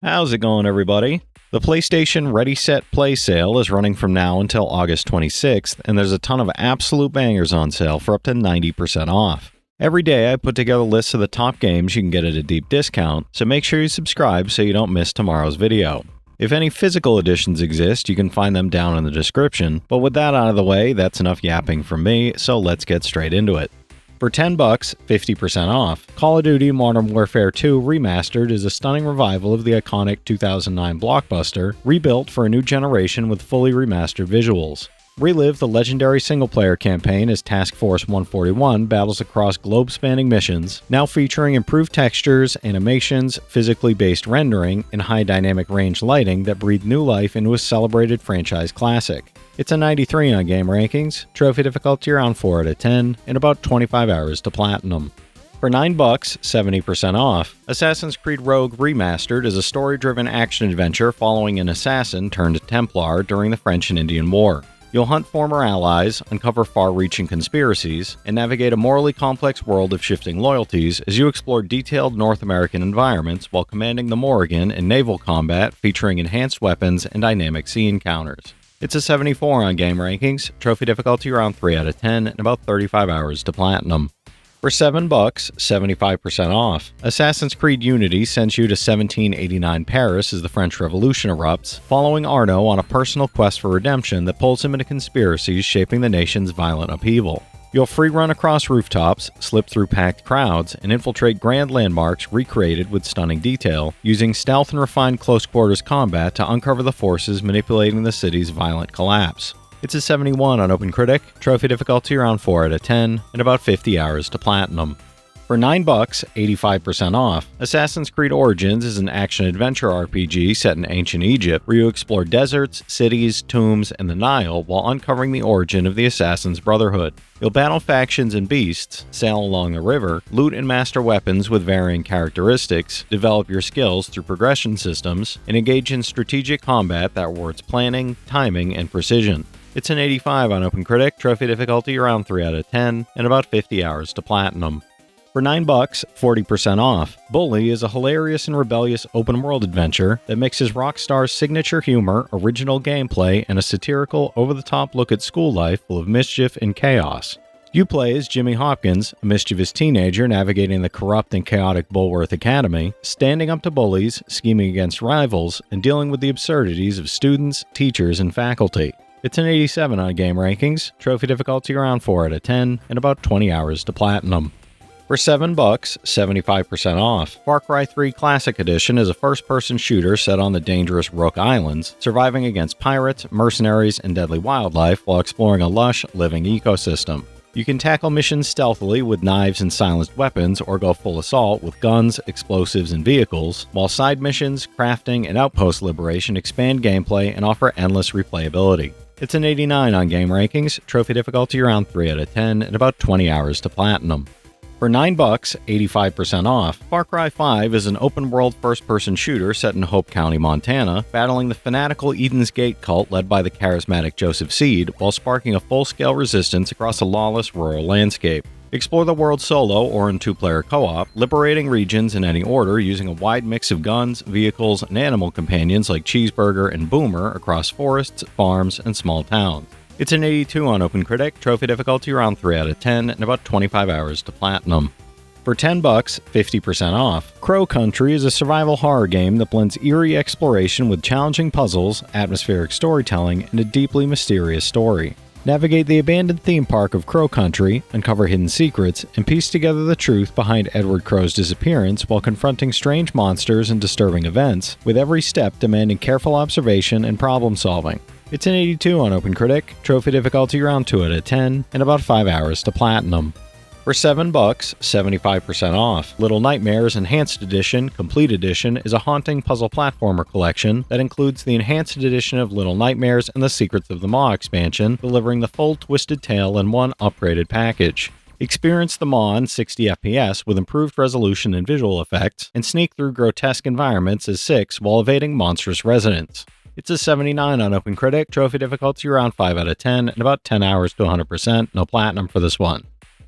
How's it going, everybody? The PlayStation Ready Set Play sale is running from now until August 26th, and there's a ton of absolute bangers on sale for up to 90% off. Every day I put together lists of the top games you can get at a deep discount, so make sure you subscribe so you don't miss tomorrow's video. If any physical editions exist, you can find them down in the description, but with that out of the way, that's enough yapping from me, so let's get straight into it. For $10, 50% off, Call of Duty Modern Warfare 2 Remastered is a stunning revival of the iconic 2009 blockbuster, rebuilt for a new generation with fully remastered visuals. Relive the legendary single-player campaign as Task Force 141 battles across globe-spanning missions, now featuring improved textures, animations, physically based rendering, and high dynamic range lighting that breathe new life into a celebrated franchise classic. It's a 93 on Game Rankings, trophy difficulty around 4 out of 10, and about 25 hours to platinum. For $9, 70% off, Assassin's Creed Rogue Remastered is a story-driven action-adventure following an assassin turned Templar during the French and Indian War. You'll hunt former allies, uncover far-reaching conspiracies, and navigate a morally complex world of shifting loyalties as you explore detailed North American environments while commanding the Morrigan in naval combat featuring enhanced weapons and dynamic sea encounters. It's a 74 on Game Rankings, trophy difficulty around 3 out of 10, and about 35 hours to platinum. For $7, 75% off, Assassin's Creed Unity sends you to 1789 Paris as the French Revolution erupts, following Arno on a personal quest for redemption that pulls him into conspiracies shaping the nation's violent upheaval. You'll free run across rooftops, slip through packed crowds, and infiltrate grand landmarks recreated with stunning detail, using stealth and refined close-quarters combat to uncover the forces manipulating the city's violent collapse. It's a 71 on OpenCritic, trophy difficulty around 4 out of 10, and about 50 hours to platinum. For $9, 85% off, Assassin's Creed Origins is an action-adventure RPG set in ancient Egypt where you explore deserts, cities, tombs, and the Nile while uncovering the origin of the Assassin's Brotherhood. You'll battle factions and beasts, sail along the river, loot and master weapons with varying characteristics, develop your skills through progression systems, and engage in strategic combat that rewards planning, timing, and precision. It's an 85 on OpenCritic, trophy difficulty around 3 out of 10, and about 50 hours to platinum. For $9, 40% off, Bully is a hilarious and rebellious open-world adventure that mixes Rockstar's signature humor, original gameplay, and a satirical, over-the-top look at school life full of mischief and chaos. You play as Jimmy Hopkins, a mischievous teenager navigating the corrupt and chaotic Bulworth Academy, standing up to bullies, scheming against rivals, and dealing with the absurdities of students, teachers, and faculty. It's an 87 on Game Rankings, trophy difficulty around 4 out of 10, and about 20 hours to platinum. For $7, 75% off, Far Cry 3 Classic Edition is a first-person shooter set on the dangerous Rook Islands, surviving against pirates, mercenaries, and deadly wildlife while exploring a lush, living ecosystem. You can tackle missions stealthily with knives and silenced weapons or go full assault with guns, explosives, and vehicles, while side missions, crafting, and outpost liberation expand gameplay and offer endless replayability. It's an 89 on Game Rankings, trophy difficulty around 3 out of 10, and about 20 hours to platinum. For $9, 85% off, Far Cry 5 is an open-world first-person shooter set in Hope County, Montana, battling the fanatical Eden's Gate cult led by the charismatic Joseph Seed, while sparking a full-scale resistance across a lawless rural landscape. Explore the world solo or in two-player co-op, liberating regions in any order using a wide mix of guns, vehicles, and animal companions like Cheeseburger and Boomer across forests, farms, and small towns. It's an 82 on OpenCritic, trophy difficulty around 3 out of 10, and about 25 hours to platinum. For $10, 50% off, Crow Country is a survival horror game that blends eerie exploration with challenging puzzles, atmospheric storytelling, and a deeply mysterious story. Navigate the abandoned theme park of Crow Country, uncover hidden secrets, and piece together the truth behind Edward Crow's disappearance while confronting strange monsters and disturbing events, with every step demanding careful observation and problem solving. It's an 82 on OpenCritic, trophy difficulty around 2 out of 10, and about 5 hours to platinum. For $7, 75% off, Little Nightmares Enhanced Edition Complete Edition is a haunting puzzle platformer collection that includes the Enhanced Edition of Little Nightmares and the Secrets of the Maw expansion, delivering the full twisted tale in one upgraded package. Experience the Maw in 60 FPS with improved resolution and visual effects, and sneak through grotesque environments as Six while evading monstrous residents. It's a 79 on OpenCritic, trophy difficulty around 5 out of 10, and about 10 hours to 100%, no platinum for this one.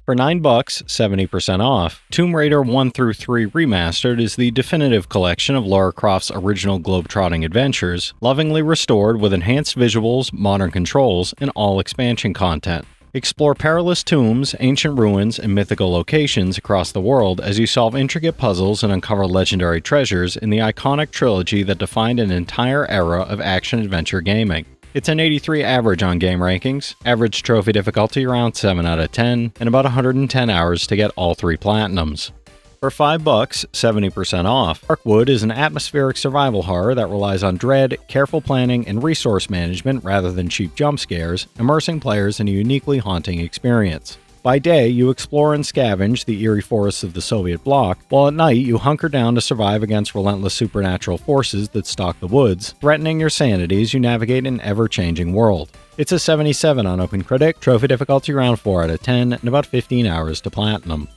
For $9, 70% off, Tomb Raider 1 through 3 Remastered is the definitive collection of Lara Croft's original globe-trotting adventures, lovingly restored with enhanced visuals, modern controls, and all expansion content. Explore perilous tombs, ancient ruins, and mythical locations across the world as you solve intricate puzzles and uncover legendary treasures in the iconic trilogy that defined an entire era of action-adventure gaming. It's an 83 average on game rankings, average trophy difficulty around 7 out of 10, and about 110 hours to get all 3 platinums. For $5, 70% off, Darkwood is an atmospheric survival horror that relies on dread, careful planning, and resource management rather than cheap jump scares, immersing players in a uniquely haunting experience. By day, you explore and scavenge the eerie forests of the Soviet bloc, while at night you hunker down to survive against relentless supernatural forces that stalk the woods, threatening your sanity as you navigate an ever-changing world. It's a 77 on OpenCritic, trophy difficulty around 4 out of 10, and about 15 hours to platinum.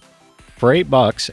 For $8,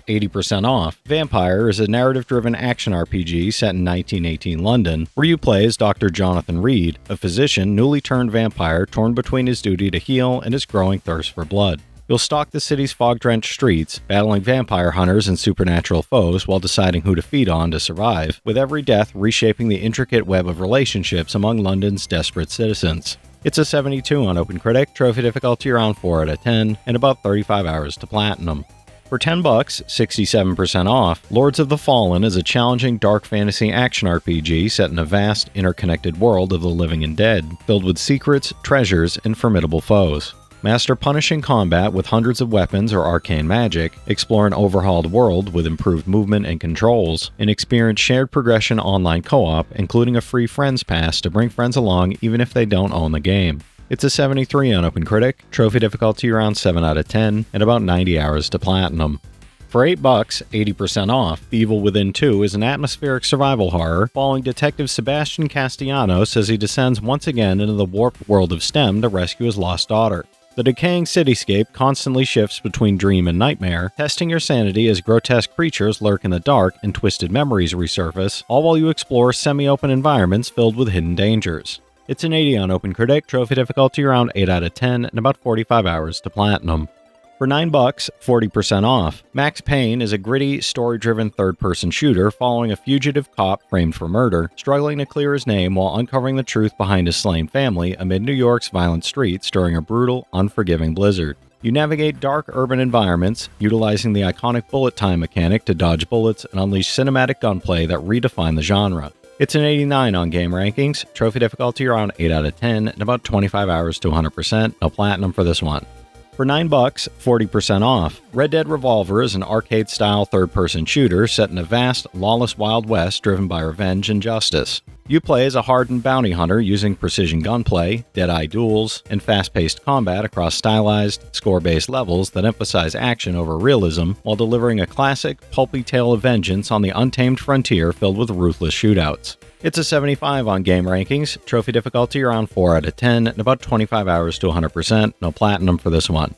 80% off, Vampyr is a narrative-driven action RPG set in 1918 London, where you play as Dr. Jonathan Reed, a physician newly turned vampire torn between his duty to heal and his growing thirst for blood. You'll stalk the city's fog-drenched streets, battling vampire hunters and supernatural foes while deciding who to feed on to survive, with every death reshaping the intricate web of relationships among London's desperate citizens. It's a 72 on OpenCritic, trophy difficulty around 4 out of 10, and about 35 hours to platinum. For $10, 67% off, Lords of the Fallen is a challenging dark fantasy action RPG set in a vast, interconnected world of the living and dead, filled with secrets, treasures, and formidable foes. Master punishing combat with hundreds of weapons or arcane magic, explore an overhauled world with improved movement and controls, and experience shared progression online co-op, including a free Friends Pass to bring friends along even if they don't own the game. It's a 73 on OpenCritic, trophy difficulty around 7 out of 10, and about 90 hours to platinum. For $8, 80% off, The Evil Within 2 is an atmospheric survival horror following Detective Sebastian Castellanos as he descends once again into the warped world of STEM to rescue his lost daughter. The decaying cityscape constantly shifts between dream and nightmare, testing your sanity as grotesque creatures lurk in the dark and twisted memories resurface, all while you explore semi-open environments filled with hidden dangers. It's an 80 on OpenCritic, trophy difficulty around 8 out of 10, and about 45 hours to platinum. For $9, 40% off, Max Payne is a gritty, story-driven third-person shooter following a fugitive cop framed for murder, struggling to clear his name while uncovering the truth behind his slain family amid New York's violent streets during a brutal, unforgiving blizzard. You navigate dark urban environments, utilizing the iconic bullet time mechanic to dodge bullets and unleash cinematic gunplay that redefine the genre. It's an 89 on game rankings, trophy difficulty around 8 out of 10, and about 25 hours to 100%, no platinum for this one. For $9, 40% off, Red Dead Revolver is an arcade-style third-person shooter set in a vast, lawless Wild West driven by revenge and justice. You play as a hardened bounty hunter using precision gunplay, dead-eye duels, and fast-paced combat across stylized, score-based levels that emphasize action over realism while delivering a classic, pulpy tale of vengeance on the untamed frontier filled with ruthless shootouts. It's a 75 on game rankings, trophy difficulty around 4 out of 10, and about 25 hours to 100%, no platinum for this one.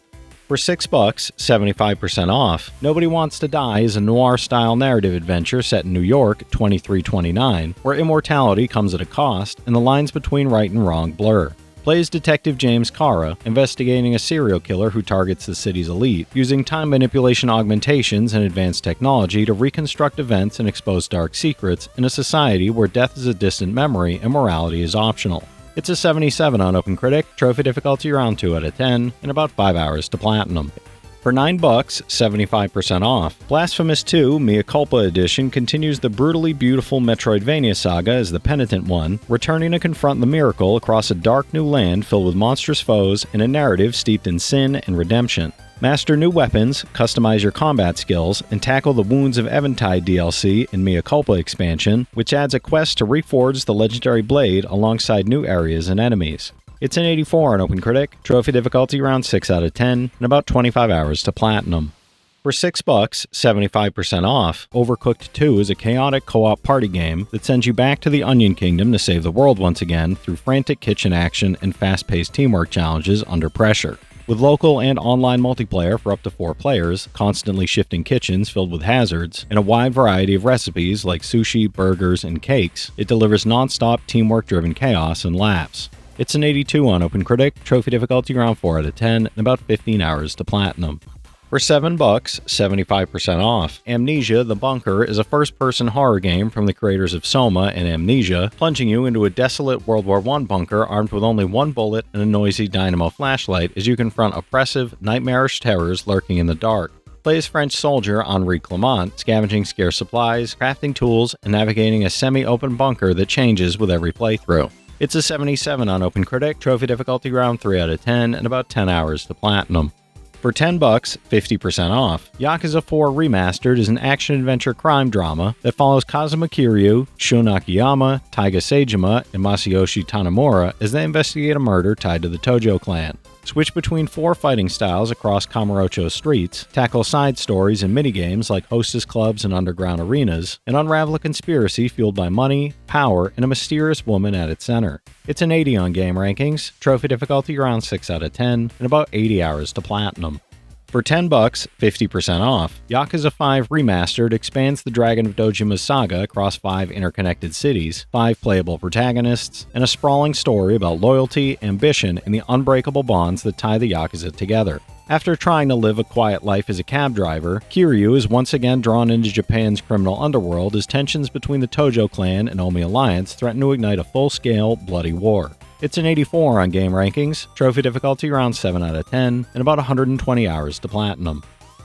For $6, 75% off, Nobody Wants to Die is a noir-style narrative adventure set in New York 2329, where immortality comes at a cost and the lines between right and wrong blur. Play as Detective James Cara, investigating a serial killer who targets the city's elite, using time manipulation augmentations and advanced technology to reconstruct events and expose dark secrets in a society where death is a distant memory and morality is optional. It's a 77 on OpenCritic, trophy difficulty around 2 out of 10, and about 5 hours to platinum. For $9, 75% off, Blasphemous 2 Mea Culpa Edition continues the brutally beautiful Metroidvania saga as the penitent one, returning to confront the miracle across a dark new land filled with monstrous foes and a narrative steeped in sin and redemption. Master new weapons, customize your combat skills, and tackle the Wounds of Eventide DLC and Mea Culpa expansion, which adds a quest to reforge the legendary blade alongside new areas and enemies. It's an 84 on OpenCritic, trophy difficulty around 6 out of 10, and about 25 hours to platinum. For $6, 75% off, Overcooked 2 is a chaotic co-op party game that sends you back to the Onion Kingdom to save the world once again through frantic kitchen action and fast-paced teamwork challenges under pressure. With local and online multiplayer for up to 4 players, constantly shifting kitchens filled with hazards, and a wide variety of recipes like sushi, burgers, and cakes, it delivers non-stop teamwork-driven chaos and laughs. It's an 82 on OpenCritic, trophy difficulty around 4 out of 10, and about 15 hours to platinum. For $7, 75% off. Amnesia The Bunker is a first-person horror game from the creators of Soma and Amnesia, plunging you into a desolate World War I bunker armed with only one bullet and a noisy dynamo flashlight as you confront oppressive, nightmarish terrors lurking in the dark. Play as French soldier Henri Clement, scavenging scarce supplies, crafting tools, and navigating a semi-open bunker that changes with every playthrough. It's a 77 on OpenCritic, trophy difficulty around 3 out of 10, and about 10 hours to platinum. For $10, 50% off. Yakuza 4 Remastered is an action-adventure crime drama that follows Kazuma Kiryu, Shun Akiyama, Taiga Seijima, and Masayoshi Tanemura as they investigate a murder tied to the Tojo clan. Switch between 4 fighting styles across Kamurocho streets, tackle side stories and minigames like hostess clubs and underground arenas, and unravel a conspiracy fueled by money, power, and a mysterious woman at its center. It's an 80 on game rankings, trophy difficulty around 6 out of 10, and about 80 hours to platinum. For $10, 50% off. Yakuza 5 Remastered expands the Dragon of Dojima's saga across 5 interconnected cities, 5 playable protagonists, and a sprawling story about loyalty, ambition, and the unbreakable bonds that tie the Yakuza together. After trying to live a quiet life as a cab driver, Kiryu is once again drawn into Japan's criminal underworld as tensions between the Tojo clan and Omi Alliance threaten to ignite a full-scale, bloody war. It's an 84 on game rankings, trophy difficulty around 7 out of 10, and about 120 hours to platinum.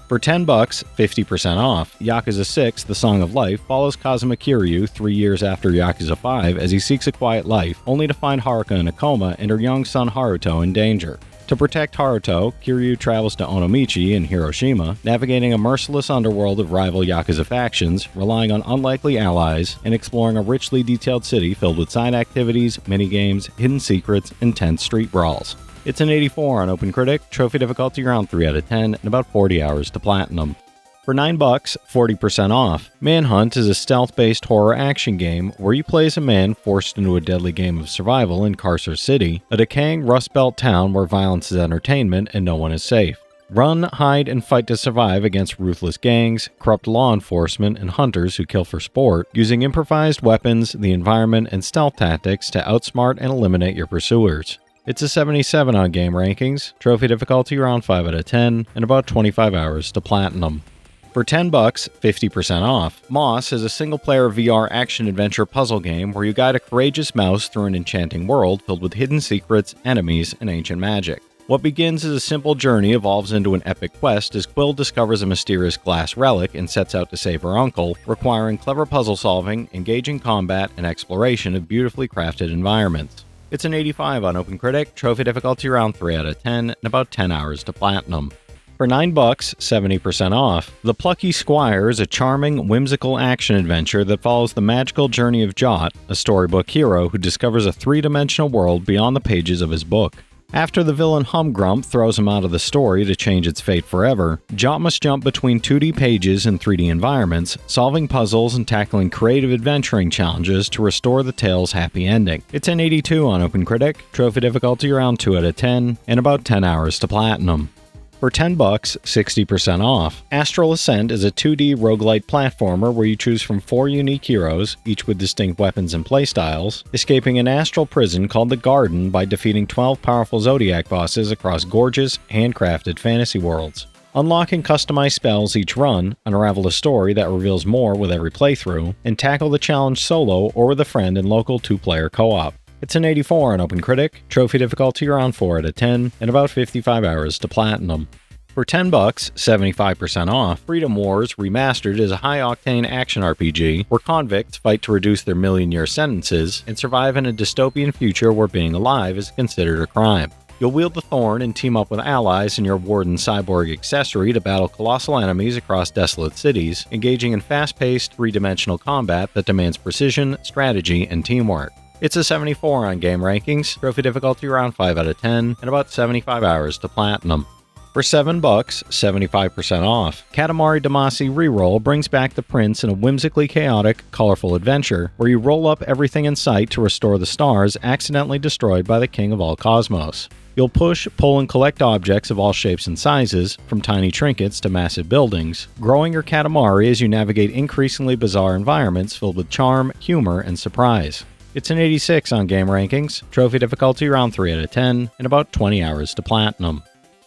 For $10, 50% off, Yakuza 6 The Song of Life follows Kazuma Kiryu 3 years after Yakuza 5 as he seeks a quiet life, only to find Haruka in a coma and her young son Haruto in danger. To protect Haruto, Kiryu travels to Onomichi in Hiroshima, navigating a merciless underworld of rival Yakuza factions, relying on unlikely allies, and exploring a richly detailed city filled with side activities, minigames, hidden secrets, and tense street brawls. It's an 84 on OpenCritic, trophy difficulty around 3 out of 10, and about 40 hours to platinum. For $9, 40% off. Manhunt is a stealth-based horror action game where you play as a man forced into a deadly game of survival in Carcer City, a decaying Rust Belt town where violence is entertainment and no one is safe. Run, hide, and fight to survive against ruthless gangs, corrupt law enforcement, and hunters who kill for sport, using improvised weapons, the environment, and stealth tactics to outsmart and eliminate your pursuers. It's a 77 on game rankings, trophy difficulty around 5 out of 10, and about 25 hours to platinum. For $10, 50% off. Moss is a single-player VR action-adventure puzzle game where you guide a courageous mouse through an enchanting world filled with hidden secrets, enemies, and ancient magic. What begins as a simple journey evolves into an epic quest as Quill discovers a mysterious glass relic and sets out to save her uncle, requiring clever puzzle solving, engaging combat, and exploration of beautifully crafted environments. It's an 85 on OpenCritic, trophy difficulty around 3 out of 10, and about 10 hours to platinum. For $9, 70% off. The Plucky Squire is a charming, whimsical action-adventure that follows the magical journey of Jot, a storybook hero who discovers a three-dimensional world beyond the pages of his book. After the villain Humgrump throws him out of the story to change its fate forever, Jot must jump between 2D pages and 3D environments, solving puzzles and tackling creative adventuring challenges to restore the tale's happy ending. It's an 82 on OpenCritic, trophy difficulty around 2 out of 10, and about 10 hours to platinum. For $10, 60% off. Astral Ascent is a 2D roguelite platformer where you choose from 4 unique heroes, each with distinct weapons and playstyles, escaping an astral prison called the Garden by defeating 12 powerful Zodiac bosses across gorgeous, handcrafted fantasy worlds. Unlocking customized spells each run, unravel a story that reveals more with every playthrough, and tackle the challenge solo or with a friend in local 2-player co-op. It's an 84 on OpenCritic, trophy difficulty around 4 out of 10, and about 55 hours to platinum. For $10, 75% off, Freedom Wars Remastered is a high-octane action RPG where convicts fight to reduce their million-year sentences and survive in a dystopian future where being alive is considered a crime. You'll wield the Thorn and team up with allies in your Warden Cyborg accessory to battle colossal enemies across desolate cities, engaging in fast-paced, three-dimensional combat that demands precision, strategy, and teamwork. It's a 74 on game rankings, trophy difficulty around 5 out of 10, and about 75 hours to platinum. For $7, 75% off. Katamari Damacy Reroll brings back the prince in a whimsically chaotic, colorful adventure where you roll up everything in sight to restore the stars accidentally destroyed by the king of all cosmos. You'll push, pull, and collect objects of all shapes and sizes, from tiny trinkets to massive buildings, growing your Katamari as you navigate increasingly bizarre environments filled with charm, humor, and surprise. It's an 86 on game rankings, trophy difficulty around 3 out of 10, and about 20 hours to platinum.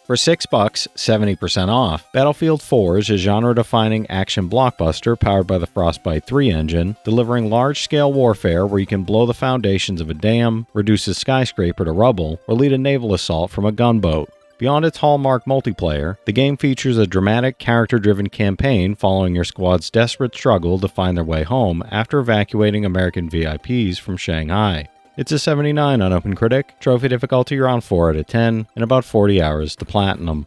For $6, 70% off, Battlefield 4 is a genre-defining action blockbuster powered by the Frostbite 3 engine, delivering large-scale warfare where you can blow the foundations of a dam, reduce a skyscraper to rubble, or lead a naval assault from a gunboat. Beyond its hallmark multiplayer, the game features a dramatic, character-driven campaign following your squad's desperate struggle to find their way home after evacuating American VIPs from Shanghai. It's a 79 on OpenCritic, trophy difficulty around 4 out of 10, and about 40 hours to platinum.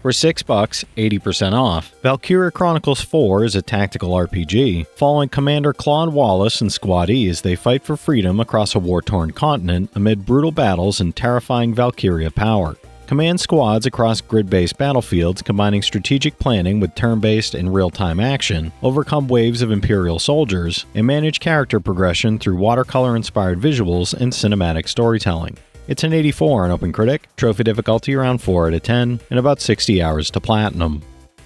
For $6, 80% off, Valkyria Chronicles 4 is a tactical RPG, following Commander Claude Wallace and Squad E as they fight for freedom across a war-torn continent amid brutal battles and terrifying Valkyria power. Command squads across grid-based battlefields combining strategic planning with turn-based and real-time action, overcome waves of Imperial soldiers, and manage character progression through watercolor-inspired visuals and cinematic storytelling. It's an 84 on OpenCritic, trophy difficulty around 4 out of 10, and about 60 hours to platinum.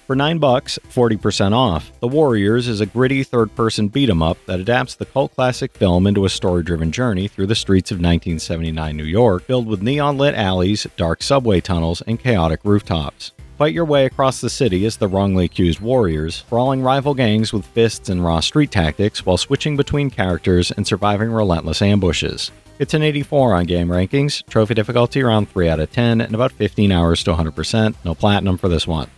For $9, 40% off, The Warriors is a gritty third-person beat-em-up that adapts the cult classic film into a story-driven journey through the streets of 1979 New York, filled with neon-lit alleys, dark subway tunnels, and chaotic rooftops. Fight your way across the city as the wrongly accused warriors, brawling rival gangs with fists and raw street tactics while switching between characters and surviving relentless ambushes. It's an 84 on game rankings, trophy difficulty around 3 out of 10, and about 15 hours to 100%, no platinum for this one.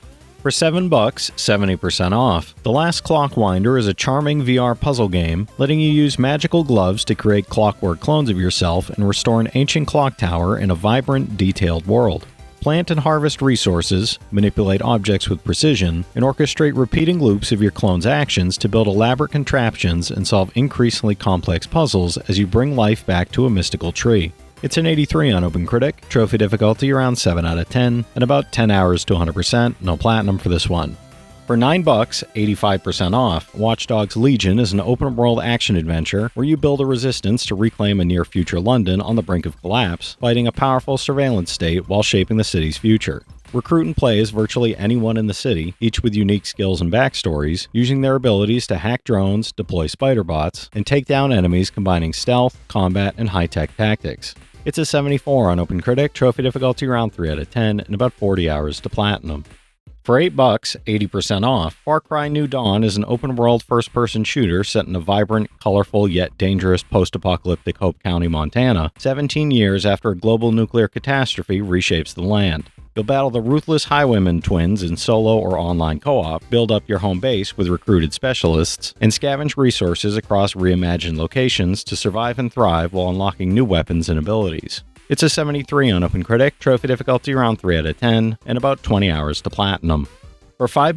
For $7, 70% off, The Last Clockwinder is a charming VR puzzle game, letting you use magical gloves to create clockwork clones of yourself and restore an ancient clock tower in a vibrant, detailed world. Plant and harvest resources, manipulate objects with precision, and orchestrate repeating loops of your clone's actions to build elaborate contraptions and solve increasingly complex puzzles as you bring life back to a mystical tree. It's an 83 on OpenCritic, trophy difficulty around 7 out of 10, and about 10 hours to 100%, no platinum for this one. For $9, 85% off, Watch Dogs Legion is an open-world action-adventure where you build a resistance to reclaim a near-future London on the brink of collapse, fighting a powerful surveillance state while shaping the city's future. Recruit and play as virtually anyone in the city, each with unique skills and backstories, using their abilities to hack drones, deploy spider bots, and take down enemies combining stealth, combat, and high-tech tactics. It's a 74 on OpenCritic, trophy difficulty around 3 out of 10, and about 40 hours to platinum. For $8, 80% off, Far Cry New Dawn is an open-world first-person shooter set in a vibrant, colorful, yet dangerous post-apocalyptic Hope County, Montana, 17 years after a global nuclear catastrophe reshapes the land. You'll battle the ruthless Highwayman twins in solo or online co-op, build up your home base with recruited specialists, and scavenge resources across reimagined locations to survive and thrive while unlocking new weapons and abilities. It's a 73 on OpenCritic, trophy difficulty around 3 out of 10, and about 20 hours to platinum. For $5,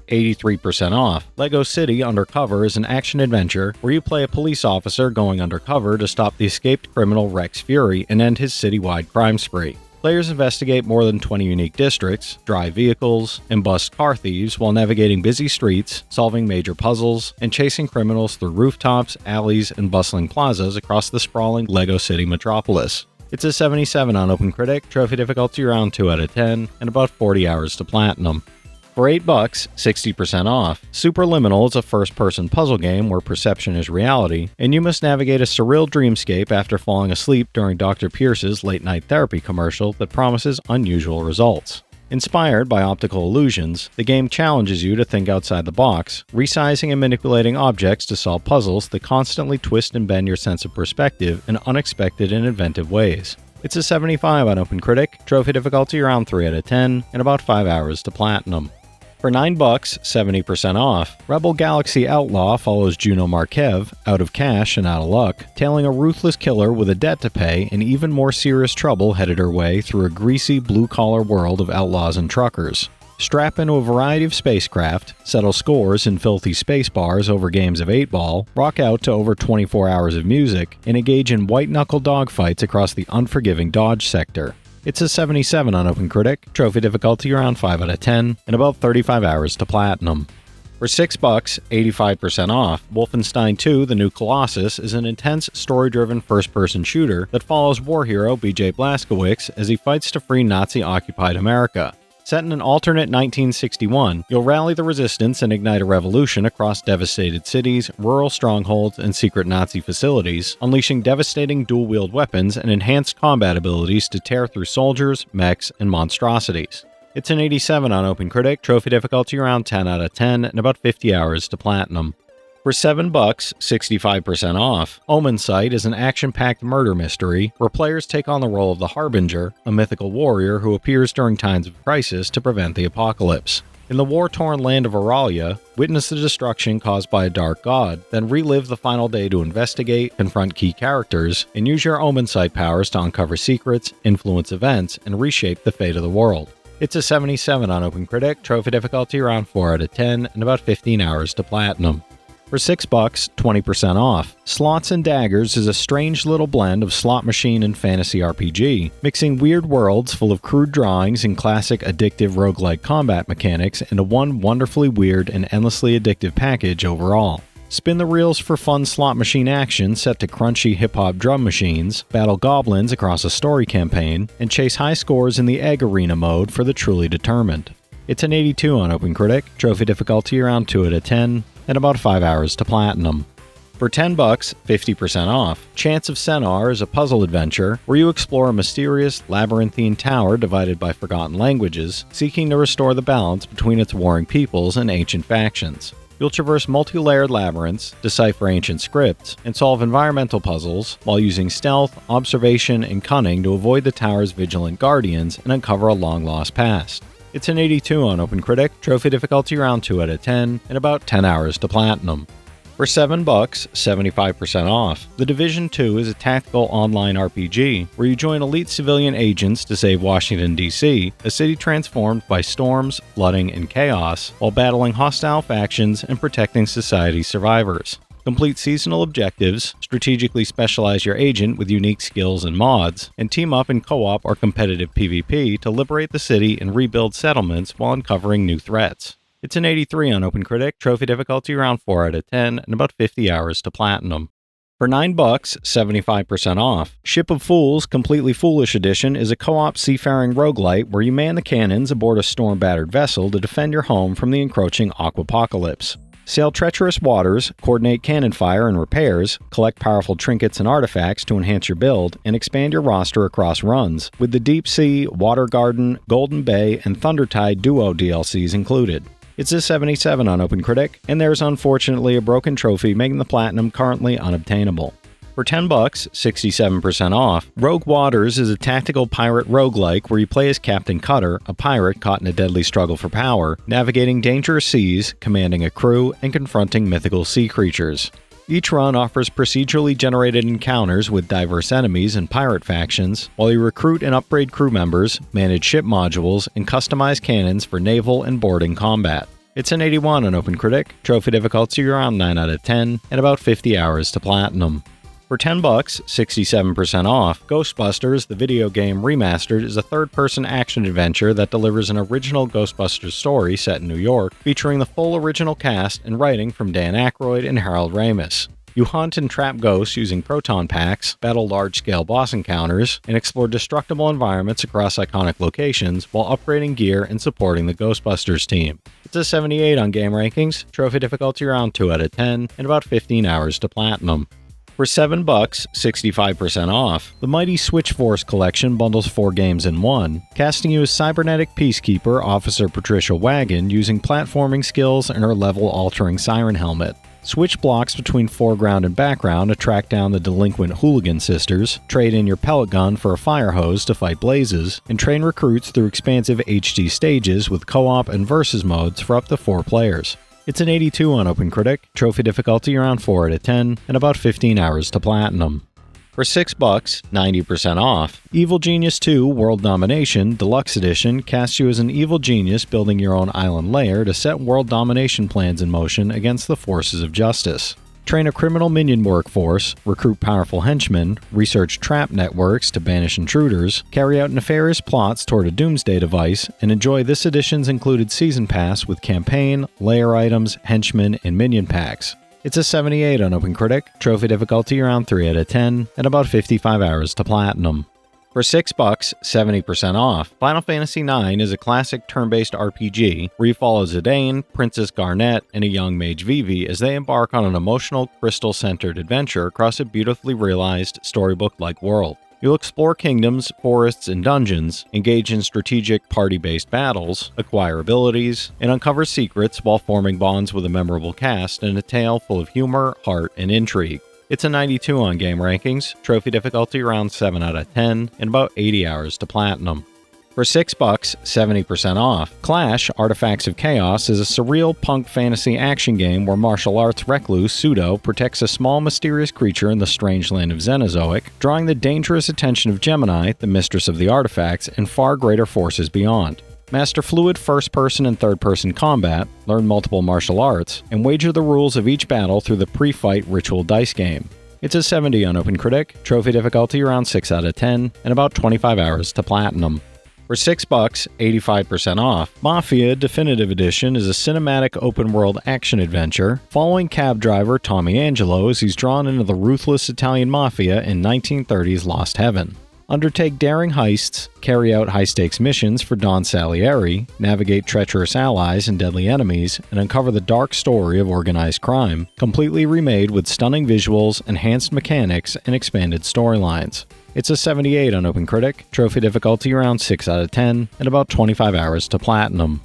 83% off, Lego City Undercover is an action-adventure where you play a police officer going undercover to stop the escaped criminal Rex Fury and end his citywide crime spree. Players investigate more than 20 unique districts, drive vehicles, and bust car thieves while navigating busy streets, solving major puzzles, and chasing criminals through rooftops, alleys, and bustling plazas across the sprawling Lego City metropolis. It's a 77 on OpenCritic, trophy difficulty around 2 out of 10, and about 40 hours to platinum. For $8, 60% off, Superliminal is a first-person puzzle game where perception is reality, and you must navigate a surreal dreamscape after falling asleep during Dr. Pierce's late-night therapy commercial that promises unusual results. Inspired by optical illusions, the game challenges you to think outside the box, resizing and manipulating objects to solve puzzles that constantly twist and bend your sense of perspective in unexpected and inventive ways. It's a 75 on OpenCritic, trophy difficulty around 3 out of 10, and about 5 hours to platinum. For $9, 70% off, Rebel Galaxy Outlaw follows Juno Markev, out of cash and out of luck, tailing a ruthless killer with a debt to pay and even more serious trouble headed her way through a greasy blue-collar world of outlaws and truckers. Strap into a variety of spacecraft, settle scores in filthy space bars over games of 8-ball, rock out to over 24 hours of music, and engage in white-knuckle dogfights across the unforgiving Dodge sector. It's a 77 on OpenCritic, trophy difficulty around 5 out of 10, and about 35 hours to platinum. For $6, 85% off, Wolfenstein 2 The New Colossus is an intense, story-driven first-person shooter that follows war hero BJ Blazkowicz as he fights to free Nazi-occupied America. Set in an alternate 1961, you'll rally the resistance and ignite a revolution across devastated cities, rural strongholds, and secret Nazi facilities, unleashing devastating dual-wield weapons and enhanced combat abilities to tear through soldiers, mechs, and monstrosities. It's an 87 on OpenCritic, trophy difficulty around 10 out of 10, and about 50 hours to platinum. For $7, 65% off, Omensight is an action-packed murder mystery where players take on the role of the Harbinger, a mythical warrior who appears during times of crisis to prevent the apocalypse. In the war-torn land of Auralia, witness the destruction caused by a dark god, then relive the final day to investigate, confront key characters, and use your Omensight powers to uncover secrets, influence events, and reshape the fate of the world. It's a 77 on OpenCritic, trophy difficulty around 4 out of 10, and about 15 hours to platinum. For $6, 20% off, Slots and Daggers is a strange little blend of slot machine and fantasy RPG, mixing weird worlds full of crude drawings and classic addictive roguelike combat mechanics into one wonderfully weird and endlessly addictive package overall. Spin the reels for fun slot machine action set to crunchy hip-hop drum machines, battle goblins across a story campaign, and chase high scores in the Egg Arena mode for the truly determined. It's an 82 on OpenCritic, trophy difficulty around 2 out of 10, and about 5 hours to platinum. For $10, 50% off, Chants of Sennaar is a puzzle adventure where you explore a mysterious, labyrinthine tower divided by forgotten languages, seeking to restore the balance between its warring peoples and ancient factions. You'll traverse multi-layered labyrinths, decipher ancient scripts, and solve environmental puzzles while using stealth, observation, and cunning to avoid the tower's vigilant guardians and uncover a long-lost past. It's an 82 on OpenCritic, trophy difficulty around 2 out of 10, and about 10 hours to platinum. For $7, 75% off, The Division 2 is a tactical online RPG where you join elite civilian agents to save Washington, D.C., a city transformed by storms, flooding, and chaos, while battling hostile factions and protecting society's survivors. Complete seasonal objectives, strategically specialize your agent with unique skills and mods, and team up in co-op or competitive PvP to liberate the city and rebuild settlements while uncovering new threats. It's an 83 on OpenCritic, trophy difficulty around 4 out of 10, and about 50 hours to platinum. For $9, 75% off, Ship of Fools Completely Foolish Edition is a co-op seafaring roguelite where you man the cannons aboard a storm-battered vessel to defend your home from the encroaching aquapocalypse. Sail treacherous waters, coordinate cannon fire and repairs, collect powerful trinkets and artifacts to enhance your build, and expand your roster across runs, with the Deep Sea, Water Garden, Golden Bay, and Thundertide Duo DLCs included. It's a 77 on OpenCritic, and there's unfortunately a broken trophy making the platinum currently unobtainable. For $10, 67% off, Rogue Waters is a tactical pirate roguelike where you play as Captain Cutter, a pirate caught in a deadly struggle for power, navigating dangerous seas, commanding a crew, and confronting mythical sea creatures. Each run offers procedurally generated encounters with diverse enemies and pirate factions, while you recruit and upgrade crew members, manage ship modules, and customize cannons for naval and boarding combat. It's an 81 on OpenCritic, trophy difficulty around 9 out of 10, and about 50 hours to platinum. For $10, 67% off, Ghostbusters, the video game remastered, is a third-person action adventure that delivers an original Ghostbusters story set in New York, featuring the full original cast and writing from Dan Aykroyd and Harold Ramis. You hunt and trap ghosts using proton packs, battle large-scale boss encounters, and explore destructible environments across iconic locations while upgrading gear and supporting the Ghostbusters team. It's a 78 on Game Rankings, trophy difficulty around 2 out of 10, and about 15 hours to platinum. For $7, 65% off, the Mighty Switch Force collection bundles 4 games in one, casting you as cybernetic peacekeeper Officer Patricia Wagon using platforming skills and her level-altering siren helmet. Switch blocks between foreground and background to track down the delinquent hooligan sisters, trade in your pellet gun for a fire hose to fight blazes, and train recruits through expansive HD stages with co-op and versus modes for up to 4 players. It's an 82 on OpenCritic, trophy difficulty around 4 out of 10, and about 15 hours to platinum. For $6, 90% off, Evil Genius 2 World Domination Deluxe Edition casts you as an evil genius building your own island lair to set world domination plans in motion against the forces of justice. Train a criminal minion workforce, recruit powerful henchmen, research trap networks to banish intruders, carry out nefarious plots toward a doomsday device, and enjoy this edition's included season pass with campaign, layer items, henchmen, and minion packs. It's a 78 on OpenCritic, trophy difficulty around 3 out of 10, and about 55 hours to platinum. For $6, 70% off. Final Fantasy IX is a classic turn-based RPG where you follow Zidane, Princess Garnet, and a young mage Vivi as they embark on an emotional, crystal-centered adventure across a beautifully realized, storybook-like world. You'll explore kingdoms, forests, and dungeons, engage in strategic party-based battles, acquire abilities, and uncover secrets while forming bonds with a memorable cast in a tale full of humor, heart, and intrigue. It's a 92 on game rankings, trophy difficulty around 7 out of 10, and about 80 hours to platinum. For $6, 70% off. Clash Artifacts of Chaos is a surreal punk fantasy action game where martial arts recluse Pseudo protects a small mysterious creature in the strange land of Xenozoic, drawing the dangerous attention of Gemini, the mistress of the artifacts, and far greater forces beyond. Master fluid first-person and third-person combat, learn multiple martial arts, and wager the rules of each battle through the pre-fight ritual dice game. It's a 70 on OpenCritic, trophy difficulty around 6 out of 10, and about 25 hours to platinum. For $6, 85% off. Mafia Definitive Edition is a cinematic open-world action-adventure following cab driver Tommy Angelo as he's drawn into the ruthless Italian mafia in 1930s Lost Heaven. Undertake daring heists, carry out high-stakes missions for Don Salieri, navigate treacherous allies and deadly enemies, and uncover the dark story of organized crime, completely remade with stunning visuals, enhanced mechanics, and expanded storylines. It's a 78 on OpenCritic, trophy difficulty around 6 out of 10, and about 25 hours to platinum.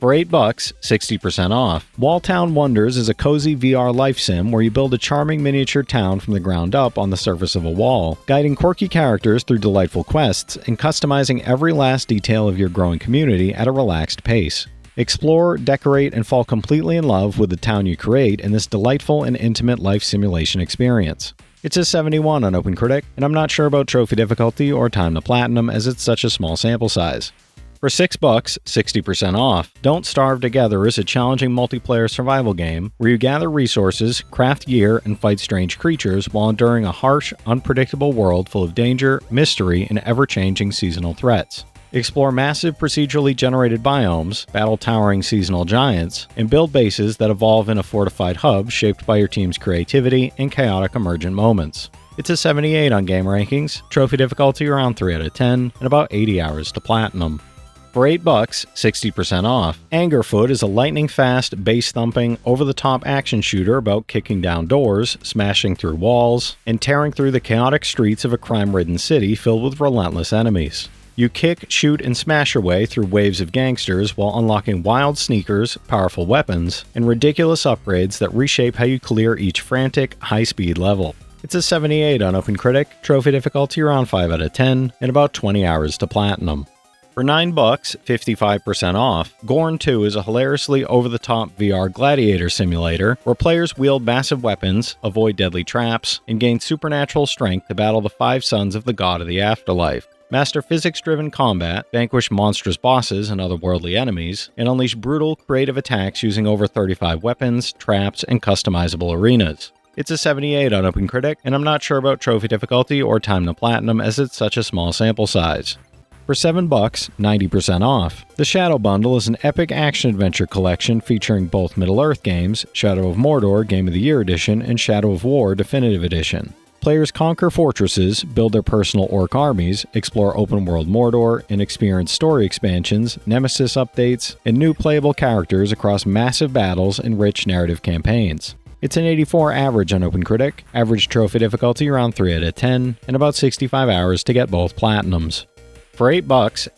For $8, 60% off. Walltown Wonders is a cozy VR life sim where you build a charming miniature town from the ground up on the surface of a wall, guiding quirky characters through delightful quests and customizing every last detail of your growing community at a relaxed pace. Explore, decorate, and fall completely in love with the town you create in this delightful and intimate life simulation experience. It's a 71 on OpenCritic, and I'm not sure about trophy difficulty or time to platinum as it's such a small sample size. For $6, 60% off. Don't Starve Together is a challenging multiplayer survival game where you gather resources, craft gear, and fight strange creatures while enduring a harsh, unpredictable world full of danger, mystery, and ever-changing seasonal threats. Explore massive procedurally generated biomes, battle towering seasonal giants, and build bases that evolve in a fortified hub shaped by your team's creativity and chaotic emergent moments. It's a 78 on game rankings, trophy difficulty around 3 out of 10, and about 80 hours to platinum. For $8, 60% off. Angerfoot is a lightning-fast, bass-thumping, over-the-top action shooter about kicking down doors, smashing through walls, and tearing through the chaotic streets of a crime-ridden city filled with relentless enemies. You kick, shoot, and smash your way through waves of gangsters while unlocking wild sneakers, powerful weapons, and ridiculous upgrades that reshape how you clear each frantic, high-speed level. It's a 78 on OpenCritic, trophy difficulty around 5 out of 10, and about 20 hours to platinum. For $9, 55% off. Gorn 2 is a hilariously over-the-top VR gladiator simulator where players wield massive weapons, avoid deadly traps, and gain supernatural strength to battle the 5 sons of the god of the afterlife. Master physics-driven combat, vanquish monstrous bosses and otherworldly enemies, and unleash brutal, creative attacks using over 35 weapons, traps, and customizable arenas. It's a 78 on OpenCritic, and I'm not sure about trophy difficulty or time to platinum as it's such a small sample size. For $7, 90% off. The Shadow Bundle is an epic action-adventure collection featuring both Middle-earth games, Shadow of Mordor Game of the Year Edition and Shadow of War Definitive Edition. Players conquer fortresses, build their personal orc armies, explore open-world Mordor, and experience story expansions, nemesis updates, and new playable characters across massive battles and rich narrative campaigns. It's an 84 average on OpenCritic, average trophy difficulty around 3 out of 10, and about 65 hours to get both platinums. For $8,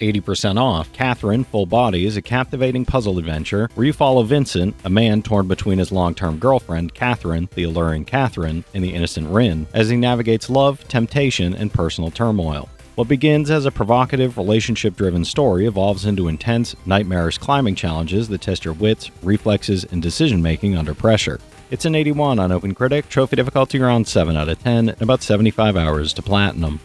80% off. Catherine Full Body is a captivating puzzle adventure where you follow Vincent, a man torn between his long-term girlfriend, Catherine, the alluring Catherine, and the innocent Rin, as he navigates love, temptation, and personal turmoil. What begins as a provocative, relationship-driven story evolves into intense, nightmarish climbing challenges that test your wits, reflexes, and decision-making under pressure. It's an 81 on OpenCritic, trophy difficulty around 7 out of 10, and about 75 hours to platinum.